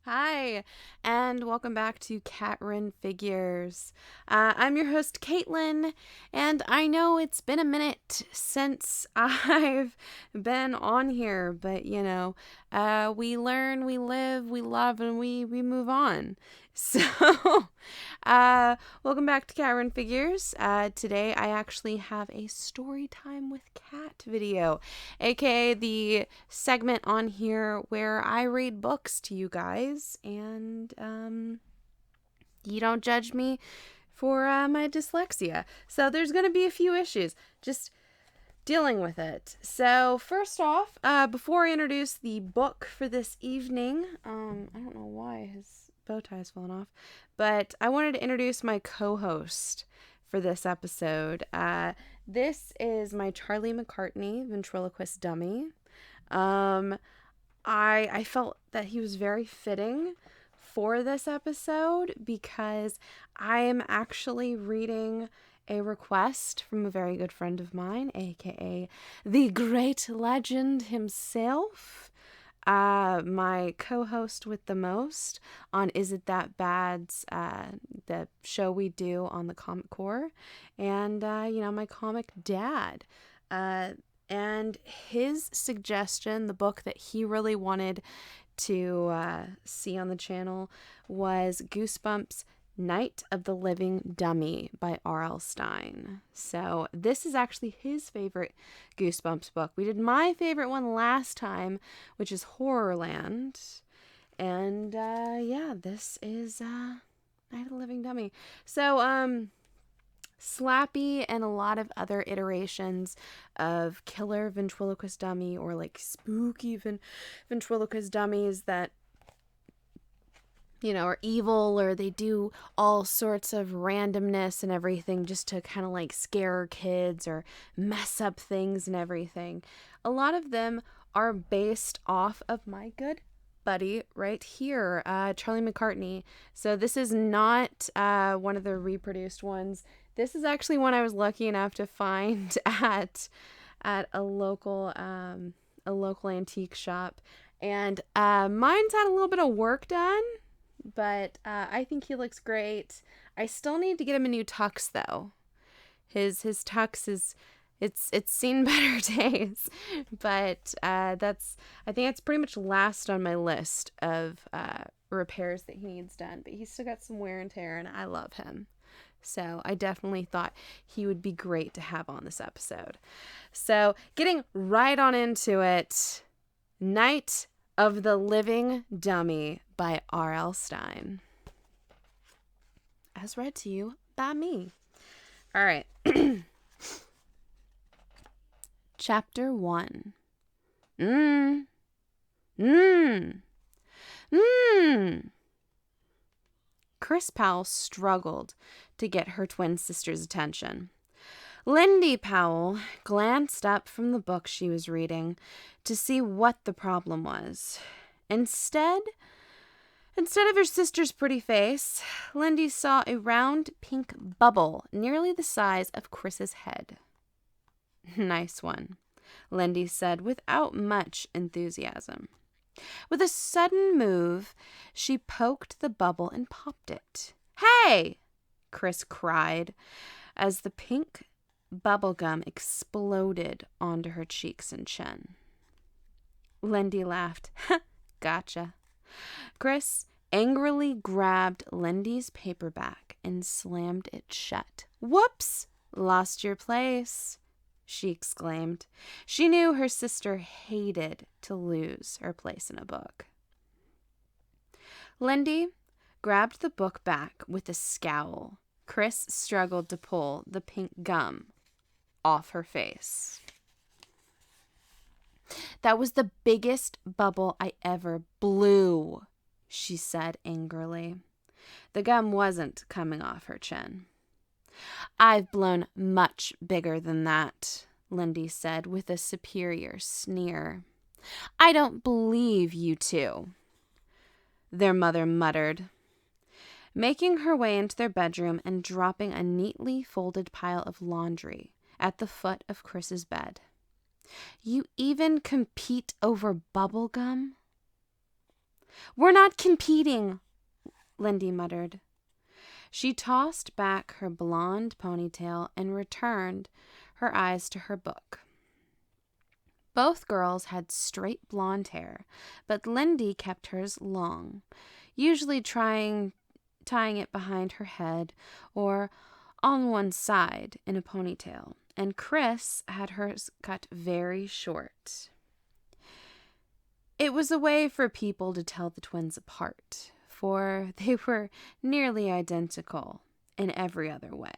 Hi, and welcome back to Catrin Figures. I'm your host, Caitlin, and I know it's been a minute since I've been on here, but we learn, we live, we love, and we move on. So, welcome back to Catrin Figures. Today I actually have a story time with cat video, aka the segment on here where I read books to you guys, and you don't judge me for my dyslexia. So there's going to be a few issues. Just dealing with it. So first off, before I introduce the book for this evening, I don't know why his bow tie is falling off, but I wanted to introduce my co-host for this episode. This is my Charlie McCartney ventriloquist dummy. I felt that he was very fitting for this episode because I am actually reading a request from a very good friend of mine, aka the great legend himself, my co-host with the most on Is It That Bad's the show we do on the Comic Core, and my comic dad. And his suggestion, the book that he really wanted to see on the channel, was Goosebumps Night of the Living Dummy by R.L. Stine. So this is actually his favorite Goosebumps book. We did my favorite one last time, which is Horrorland. And this is Night of the Living Dummy. So Slappy and a lot of other iterations of killer ventriloquist dummy or like spooky ventriloquist dummies that are evil, or they do all sorts of randomness and everything just to kind of like scare kids or mess up things and everything. A lot of them are based off of my good buddy right here, Charlie McCartney. So this is not one of the reproduced ones. This is actually one I was lucky enough to find at a local antique shop, and mine's had a little bit of work done, but I think he looks great. I still need to get him a new tux though. His tux is it's seen better days, but I think that's pretty much last on my list of repairs that he needs done. But he's still got some wear and tear, and I love him. So I definitely thought he would be great to have on this episode. So getting right on into it, Night of the Living Dummy by R.L. Stine. As read to you by me. All right. Chapter 1. Chris Powell struggled to get her twin sister's attention. Lindy Powell glanced up from the book she was reading to see what the problem was. Instead of her sister's pretty face, Lindy saw a round pink bubble nearly the size of Chris's head. Nice one, Lindy said without much enthusiasm. With a sudden move, she poked the bubble and popped it. Hey! Chris cried as the pink bubblegum exploded onto her cheeks and chin. Lindy laughed. Gotcha. Chris angrily grabbed Lindy's paperback and slammed it shut. Whoops! Lost your place, she exclaimed. She knew her sister hated to lose her place in a book. Lindy grabbed the book back with a scowl. Chris struggled to pull the pink gum off her face. That was the biggest bubble I ever blew, she said angrily. The gum wasn't coming off her chin. I've blown much bigger than that, Lindy said with a superior sneer. I don't believe you two, their mother muttered, making her way into their bedroom and dropping a neatly folded pile of laundry at the foot of Chris's bed. You even compete over bubble gum? We're not competing, Lindy muttered. She tossed back her blonde ponytail and returned her eyes to her book. Both girls had straight blonde hair, but Lindy kept hers long, usually tying it behind her head or on one side in a ponytail, and Chris had hers cut very short. It was a way for people to tell the twins apart, for they were nearly identical in every other way.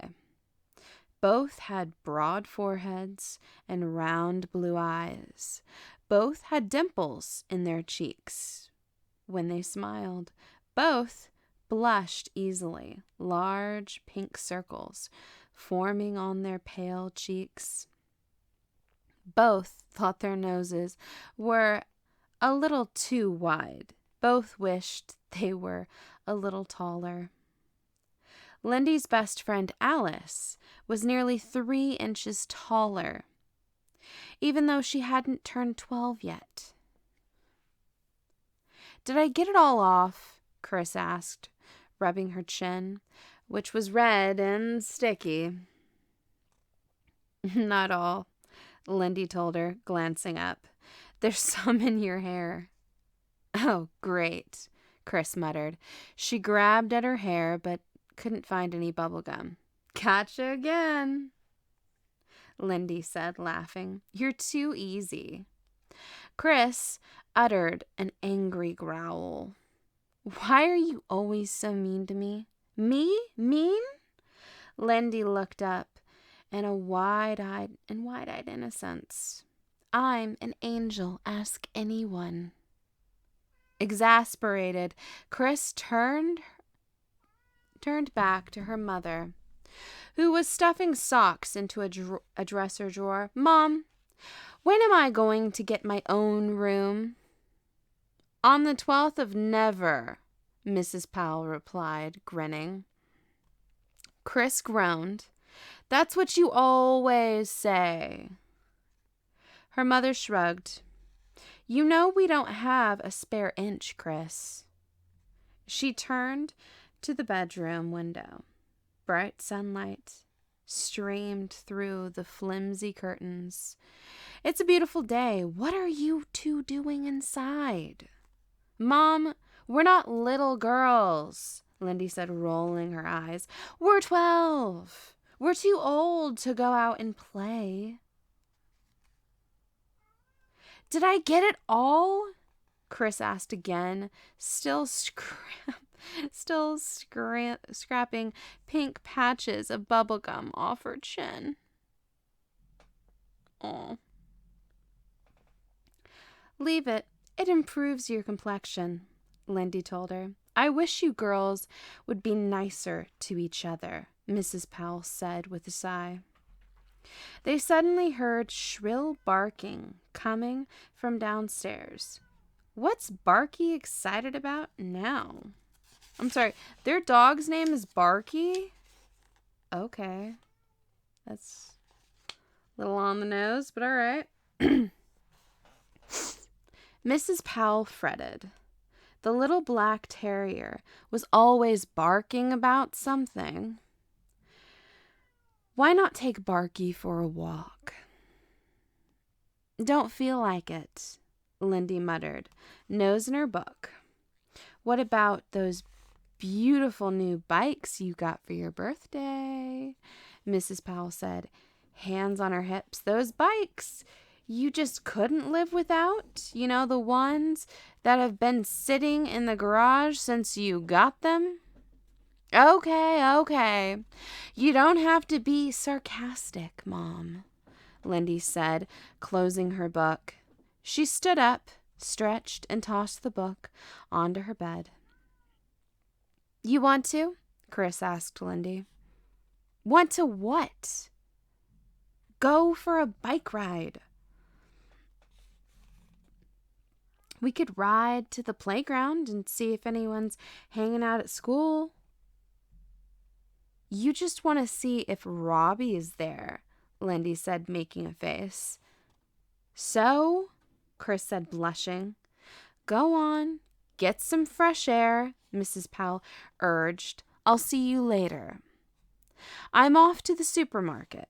Both had broad foreheads and round blue eyes. Both had dimples in their cheeks when they smiled. Both blushed easily, large pink circles forming on their pale cheeks. Both thought their noses were a little too wide. Both wished they were a little taller. Lindy's best friend Alice was nearly 3 inches taller, even though she hadn't turned 12 yet. "Did I get it all off?" Chris asked, rubbing her chin, which was red and sticky. "Not all," Lindy told her, glancing up. "There's some in your hair." "Oh, great," Chris muttered. She grabbed at her hair, but couldn't find any bubble gum. "Gotcha again," Lindy said, laughing. "You're too easy." Chris uttered an angry growl. "Why are you always so mean to me?" "Me? Mean?" Lindy looked up in wide-eyed innocence. "I'm an angel. Ask anyone." Exasperated, Chris turned back to her mother, who was stuffing socks into a dresser drawer. "Mom, when am I going to get my own room?" "On the 12th of never," Mrs. Powell replied, grinning. Chris groaned. "That's what you always say." Her mother shrugged. "You know we don't have a spare inch, Chris." She turned to the bedroom window. Bright sunlight streamed through the flimsy curtains. "It's a beautiful day. What are you two doing inside?" "Mom, we're not little girls," Lindy said, rolling her eyes. "We're 12. We're too old to go out and play." "Did I get it all?" Chris asked again, still scrapping pink patches of bubblegum off her chin. "Aw." "Leave it. It improves your complexion," Lindy told her. "I wish you girls would be nicer to each other," Mrs. Powell said with a sigh. They suddenly heard shrill barking coming from downstairs. What's Barky excited about now? I'm sorry, their dog's name is Barky? Okay. That's a little on the nose, but all right. Mrs. Powell fretted. The little black terrier was always barking about something. Why not take Barky for a walk? "Don't feel like it," Lindy muttered, nose in her book. "What about those beautiful new bikes you got for your birthday?" Mrs. Powell said, hands on her hips. "Those bikes you just couldn't live without? You know, the ones that have been sitting in the garage since you got them?" Okay. You don't have to be sarcastic, Mom," Lindy said, closing her book. She stood up, stretched, and tossed the book onto her bed. "You want to?" Chris asked Lindy. "Want to what?" "Go for a bike ride. We could ride to the playground and see if anyone's hanging out at school." "You just want to see if Robbie is there," Lindy said, making a face. "So?" Chris said, blushing. "Go on. Get some fresh air, Mrs. Powell urged. I'll see you later. I'm off to the supermarket.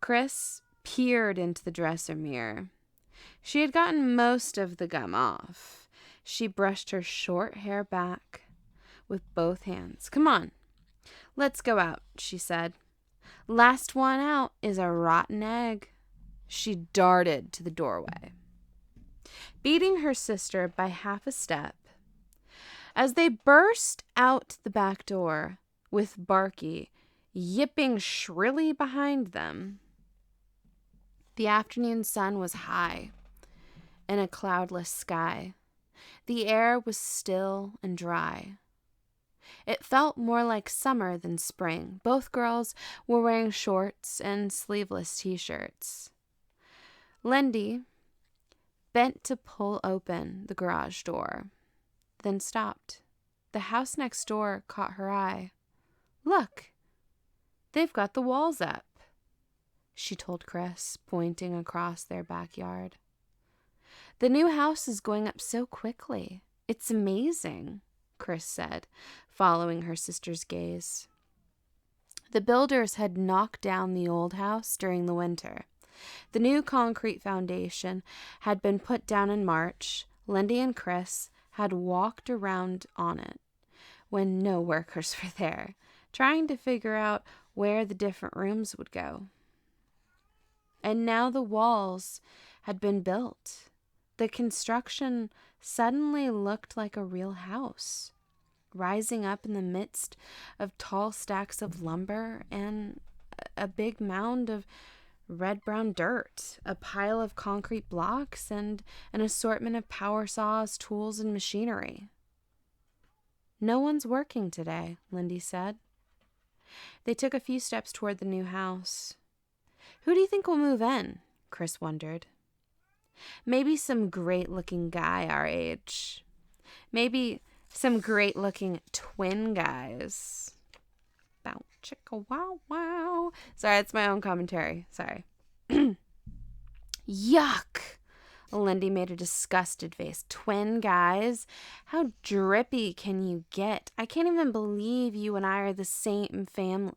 Chris peered into the dresser mirror. She had gotten most of the gum off. She brushed her short hair back with both hands. Come on, let's go out, she said. Last one out is a rotten egg. She darted to the doorway, beating her sister by half a step. As they burst out the back door, with Barky yipping shrilly behind them, the afternoon sun was high in a cloudless sky. The air was still and dry. It felt more like summer than spring. Both girls were wearing shorts and sleeveless t-shirts. Lindsay bent to pull open the garage door, then stopped. The house next door caught her eye. Look, they've got the walls up, she told Chris, pointing across their backyard. The new house is going up so quickly. It's amazing, Chris said, following her sister's gaze. The builders had knocked down the old house during the winter. The new concrete foundation had been put down in March. Lindsay and Chris had walked around on it when no workers were there, trying to figure out where the different rooms would go. And now the walls had been built. The construction suddenly looked like a real house, rising up in the midst of tall stacks of lumber and a big mound of red-brown dirt, a pile of concrete blocks, and an assortment of power saws, tools, and machinery. No one's working today, Lindsay said. They took a few steps toward the new house. Who do you think will move in? Chris wondered. Maybe some great-looking guy our age. Maybe some great-looking twin guys. Bow, chicka, wow, wow. Sorry, it's my own commentary. Sorry. Yuck! Lindsay made a disgusted face. Twin guys? How drippy can you get? I can't even believe you and I are in the same family.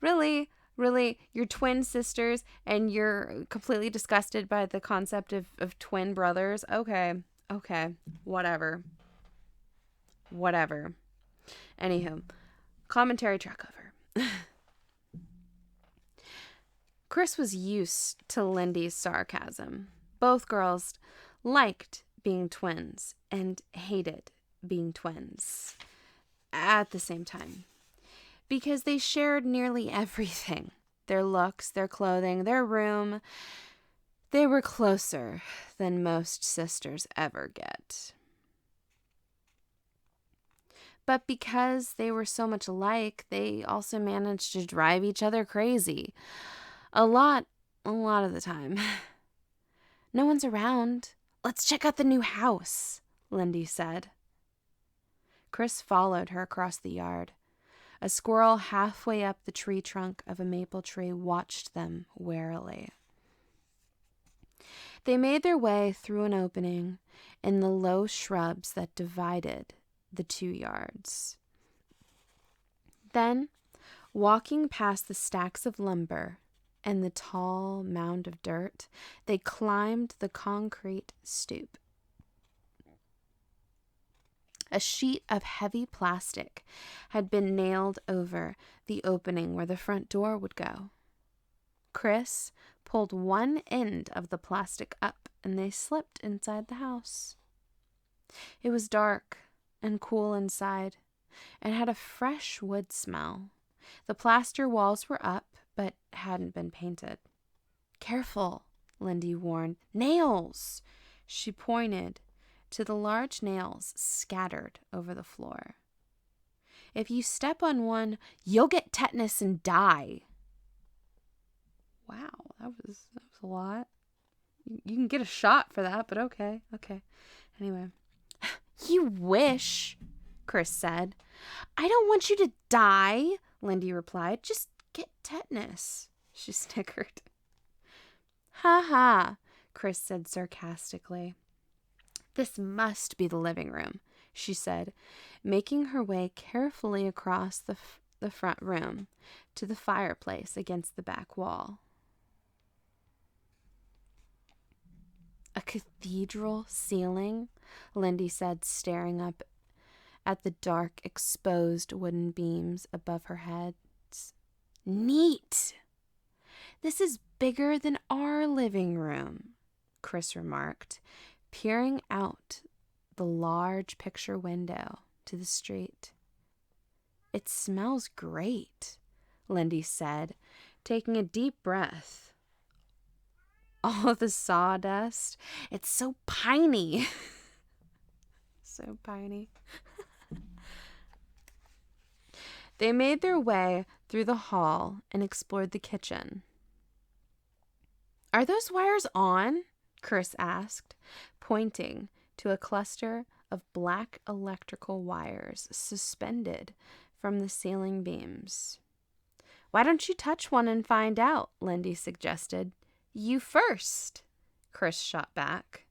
Really? Really? You're twin sisters and you're completely disgusted by the concept of twin brothers? Okay. Whatever. Anywho, commentary track over. Chris was used to Lindy's sarcasm. Both girls liked being twins and hated being twins at the same time because they shared nearly everything. Their looks, their clothing, their room. They were closer than most sisters ever get. But because they were so much alike, they also managed to drive each other crazy. A lot of the time. No one's around. Let's check out the new house, Lindsay said. Chris followed her across the yard. A squirrel halfway up the tree trunk of a maple tree watched them warily. They made their way through an opening in the low shrubs that divided the 2 yards. Then, walking past the stacks of lumber and the tall mound of dirt, they climbed the concrete stoop. A sheet of heavy plastic had been nailed over the opening where the front door would go. Chris pulled one end of the plastic up and they slipped inside the house. It was dark and cool inside and had a fresh wood smell. The plaster walls were up but hadn't been painted. Careful, Lindsay warned. Nails! She pointed to the large nails scattered over the floor. If you step on one, you'll get tetanus and die. Wow, that was a lot. You can get a shot for that, but okay. Anyway. You wish, Chris said. I don't want you to die, Lindsay replied. Just get tetanus, she snickered. Ha ha, Chris said sarcastically. This must be the living room, she said, making her way carefully across the front room to the fireplace against the back wall. A cathedral ceiling, Lindy said, staring up at the dark, exposed wooden beams above her head. Neat! This is bigger than our living room, Chris remarked, peering out the large picture window to the street. It smells great, Lindy said, taking a deep breath. All of the sawdust, it's so piney. So piney. They made their way through the hall and explored the kitchen. Are those wires on? Chris asked, pointing to a cluster of black electrical wires suspended from the ceiling beams. Why don't you touch one and find out? Lindy suggested. You first, Chris shot back.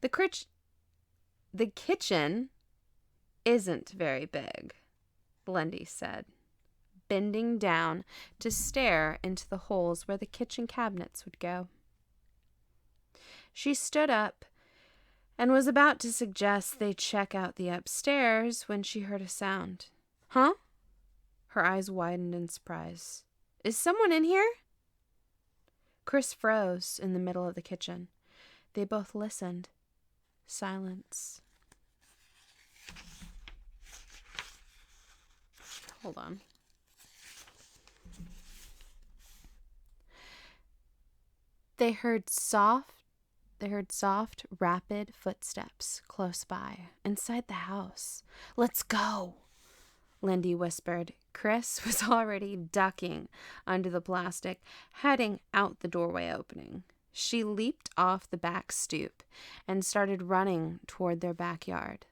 The kitchen isn't very big, Lindy said, bending down to stare into the holes where the kitchen cabinets would go. She stood up and was about to suggest they check out the upstairs when she heard a sound. Huh? Her eyes widened in surprise. Is someone in here? Chris froze in the middle of the kitchen. They both listened. Silence. Hold on. They heard soft, rapid footsteps close by, inside the house. Let's go, Lindy whispered. Chris was already ducking under the plastic, heading out the doorway opening. She leaped off the back stoop and started running toward their backyard.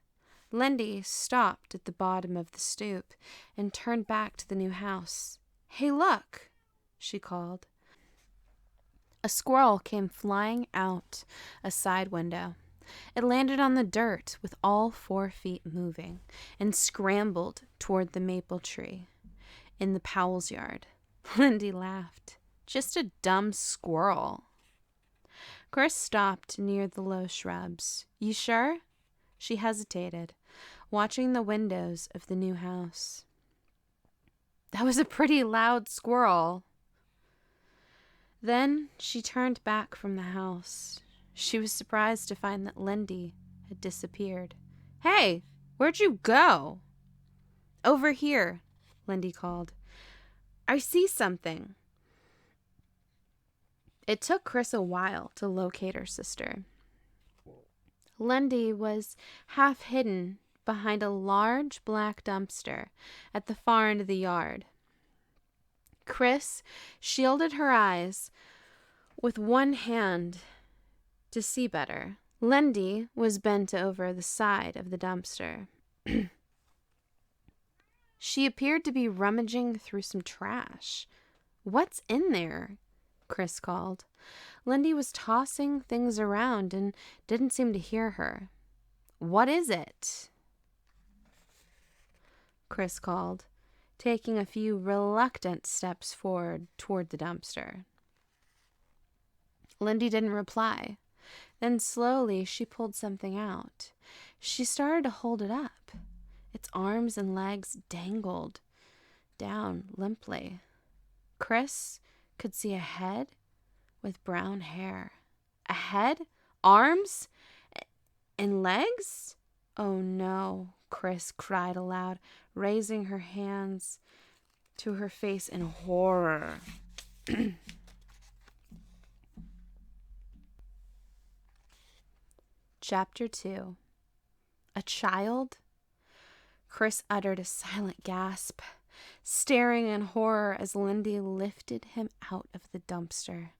Lindy stopped at the bottom of the stoop and turned back to the new house. Hey, look, she called. A squirrel came flying out a side window. It landed on the dirt with all 4 feet moving and scrambled toward the maple tree in the Powell's yard. Lindy laughed. Just a dumb squirrel. Chris stopped near the low shrubs. You sure? She hesitated, watching the windows of the new house. That was a pretty loud squirrel. Then she turned back from the house. She was surprised to find that Lindy had disappeared. Hey, where'd you go? Over here, Lindy called. I see something. It took Chris a while to locate her sister. Lindy was half hidden behind a large black dumpster at the far end of the yard. Chris shielded her eyes with one hand to see better. Lindy was bent over the side of the dumpster. She appeared to be rummaging through some trash. What's in there? Chris called. Lindy was tossing things around and didn't seem to hear her. What is it? Chris called, taking a few reluctant steps forward toward the dumpster. Lindy didn't reply. Then slowly she pulled something out. She started to hold it up. Its arms and legs dangled down limply. Chris could see a head with brown hair. A head? Arms? And legs? Oh no, Chris cried aloud, raising her hands to her face in horror. Chapter 2. A child? Chris uttered a silent gasp, staring in horror as Lindy lifted him out of the dumpster.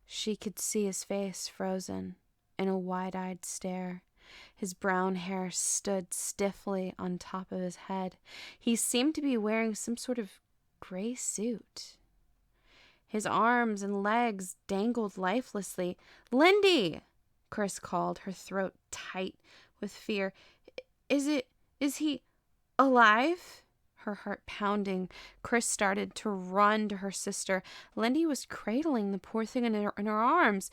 She could see his face frozen in a wide-eyed stare. His brown hair stood stiffly on top of his head. He seemed to be wearing some sort of gray suit. His arms and legs dangled lifelessly. Lindy! Chris called, her throat tight with fear. Is he alive? Her heart pounding, Chris started to run to her sister. Lindy was cradling the poor thing in her arms.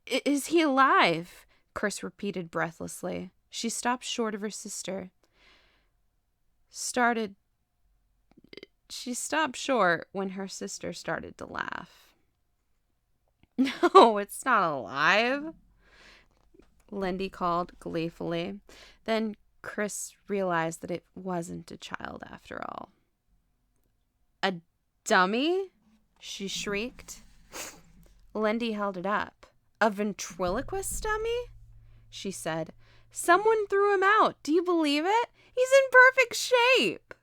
Is he alive? Chris repeated breathlessly. She stopped short of her sister. She stopped short when her sister started to laugh. No, it's not alive, Lindy called gleefully. Then Chris realized that it wasn't a child after all. A dummy? She shrieked. Lindy held it up. A ventriloquist dummy? She said. Someone threw him out. Do you believe it? He's in perfect shape.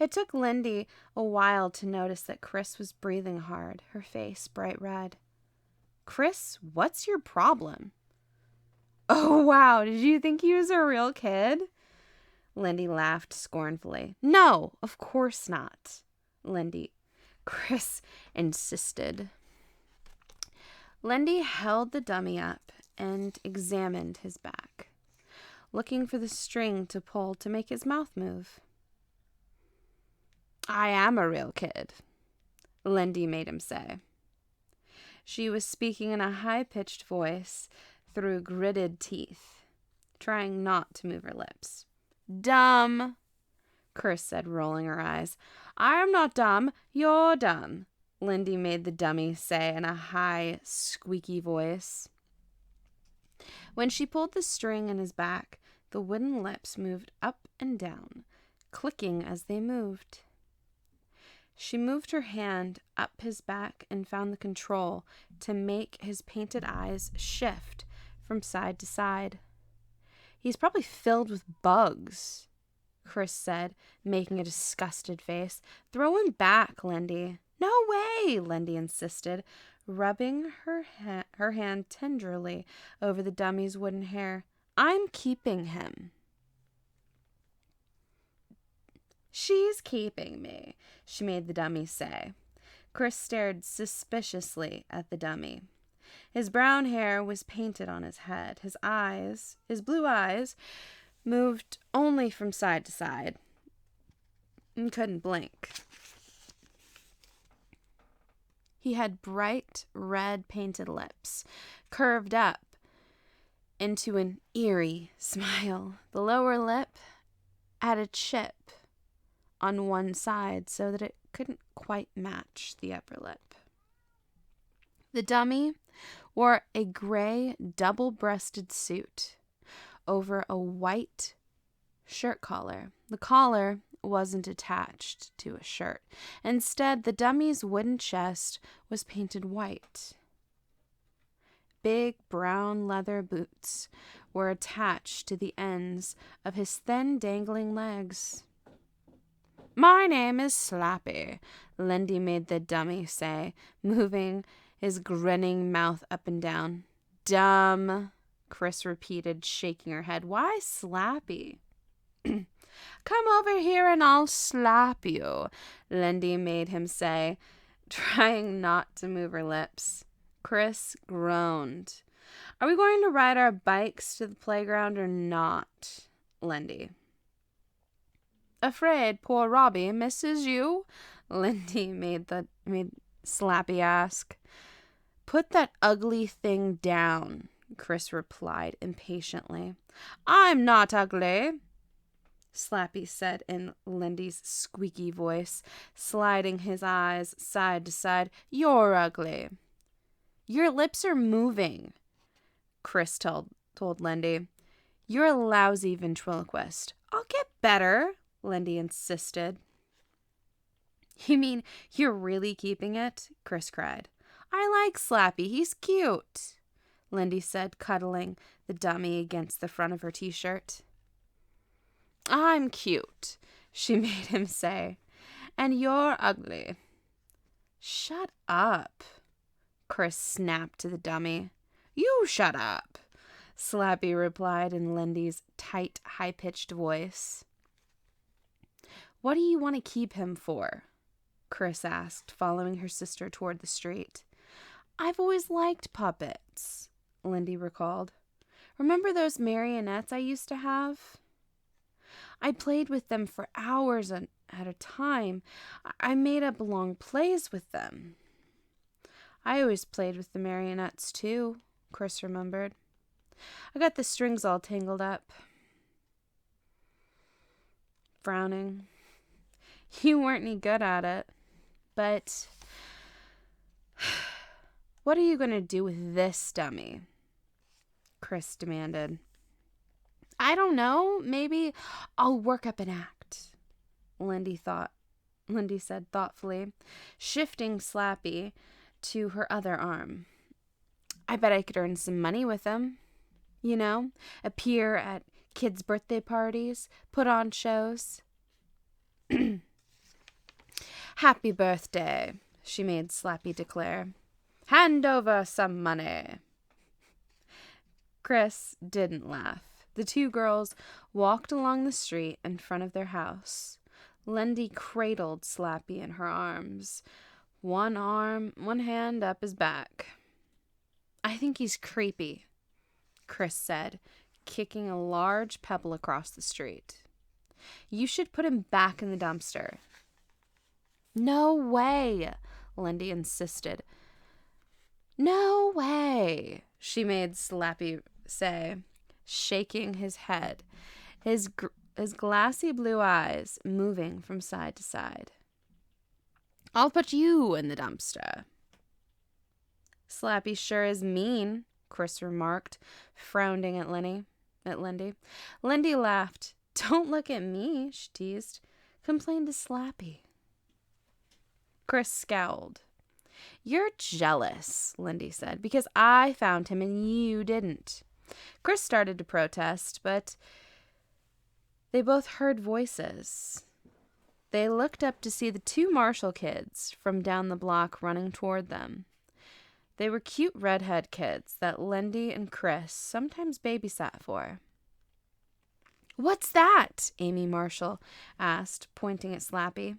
It took Lindy a while to notice that Chris was breathing hard, her face bright red. Chris, what's your problem? Oh, wow. Did you think he was a real kid? Lindy laughed scornfully. No, of course not, Chris insisted. Lindy held the dummy up and examined his back, looking for the string to pull to make his mouth move. I am a real kid, Lindy made him say. She was speaking in a high-pitched voice through gritted teeth, trying not to move her lips. Dumb, Chris said, rolling her eyes. I'm not dumb, you're dumb, Lindy made the dummy say in a high, squeaky voice. When she pulled the string in his back, the wooden lips moved up and down, clicking as they moved. She moved her hand up his back and found the control to make his painted eyes shift from side to side. He's probably filled with bugs, Chris said, making a disgusted face. Throw him back, Lindy. No way, Lindy insisted, rubbing her hand tenderly over the dummy's wooden hair. I'm keeping him. She's keeping me, she made the dummy say. Chris stared suspiciously at the dummy. His brown hair was painted on his head. His blue eyes, moved only from side to side and couldn't blink. He had bright red painted lips, curved up into an eerie smile. The lower lip had a chip on one side so that it couldn't quite match the upper lip. The dummy wore a gray double-breasted suit over a white shirt collar. The collar wasn't attached to a shirt. Instead, the dummy's wooden chest was painted white. Big brown leather boots were attached to the ends of his thin dangling legs. My name is Slappy, Lindy made the dummy say, moving his grinning mouth up and down. Dumb, Chris repeated, shaking her head. Why Slappy? Come over here and I'll slap you, Lindy made him say, trying not to move her lips. Chris groaned. Are we going to ride our bikes to the playground or not, Lindy? Afraid poor Robbie misses you? Lindy made Slappy ask. Put that ugly thing down, Chris replied impatiently. I'm not ugly, Slappy said in Lindy's squeaky voice, sliding his eyes side to side. You're ugly. Your lips are moving, Chris told Lindy. You're a lousy ventriloquist. I'll get better, Lindy insisted. You mean you're really keeping it? Chris cried. I like Slappy. He's cute, Lindy said, cuddling the dummy against the front of her t-shirt. I'm cute, she made him say, and you're ugly. Shut up, Chris snapped to the dummy. You shut up, Slappy replied in Lindy's tight, high-pitched voice. What do you want to keep him for? Chris asked, following her sister toward the street. I've always liked puppets, Lindy recalled. Remember those marionettes I used to have? I played with them for hours at a time. I made up long plays with them. I always played with the marionettes too, Chris remembered. I got the strings all tangled up. Frowning. You weren't any good at it. But what are you going to do with this dummy? Chris demanded. I don't know. Maybe I'll work up an act, Lindy said thoughtfully, shifting Slappy to her other arm. I bet I could earn some money with him. You know, appear at kids' birthday parties, put on shows. Happy birthday, she made Slappy declare. Hand over some money. Chris didn't laugh. The two girls walked along the street in front of their house. Lindy cradled Slappy in her arms, one hand up his back. I think he's creepy, Chris said, kicking a large pebble across the street. You should put him back in the dumpster. No way, Lindy insisted. No way, she made Slappy say, shaking his head, his glassy blue eyes moving from side to side. I'll put you in the dumpster. Slappy sure is mean, Chris remarked, frowning at Lindy. Lindy laughed. Don't look at me, she teased. Complain to Slappy. Chris scowled. You're jealous, Lindy said, because I found him and you didn't. Chris started to protest, but they both heard voices. They looked up to see the two Marshall kids from down the block running toward them. They were cute redhead kids that Lindy and Chris sometimes babysat for. What's that? Amy Marshall asked, pointing at Slappy.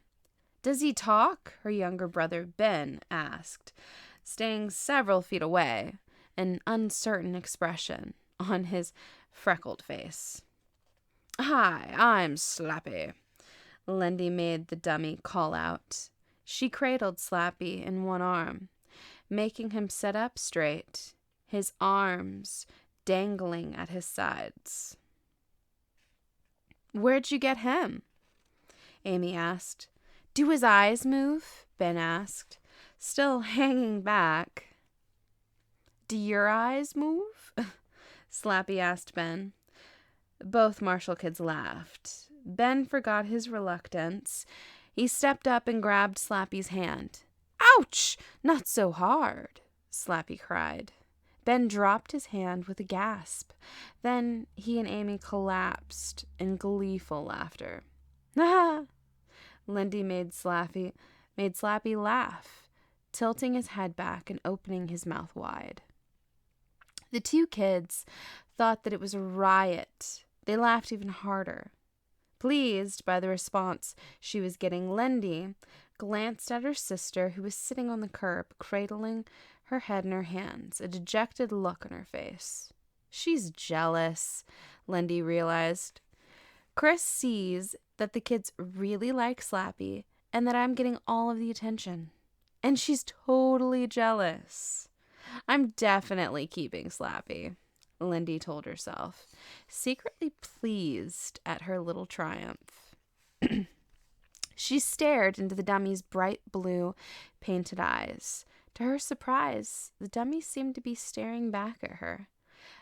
Does he talk? Her younger brother Ben asked, staying several feet away, an uncertain expression on his freckled face. Hi, I'm Slappy. Lindy made the dummy call out. She cradled Slappy in one arm, making him sit up straight, his arms dangling at his sides. Where'd you get him? Amy asked. Do his eyes move? Ben asked, still hanging back. Do your eyes move? Slappy asked Ben. Both Marshall kids laughed. Ben forgot his reluctance. He stepped up and grabbed Slappy's hand. Ouch! Not so hard, Slappy cried. Ben dropped his hand with a gasp. Then he and Amy collapsed in gleeful laughter. Ha! Lindy made Slappy laugh, tilting his head back and opening his mouth wide. The two kids thought that it was a riot. They laughed even harder. Pleased by the response she was getting, Lindy glanced at her sister, who was sitting on the curb, cradling her head in her hands, a dejected look on her face. She's jealous, Lindy realized. Chris sees that the kids really like Slappy and that I'm getting all of the attention. And she's totally jealous. I'm definitely keeping Slappy, Lindy told herself, secretly pleased at her little triumph. She stared into the dummy's bright blue, painted eyes. To her surprise, the dummy seemed to be staring back at her,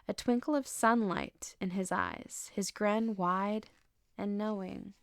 a twinkle of sunlight in his eyes, his grin wide and knowing.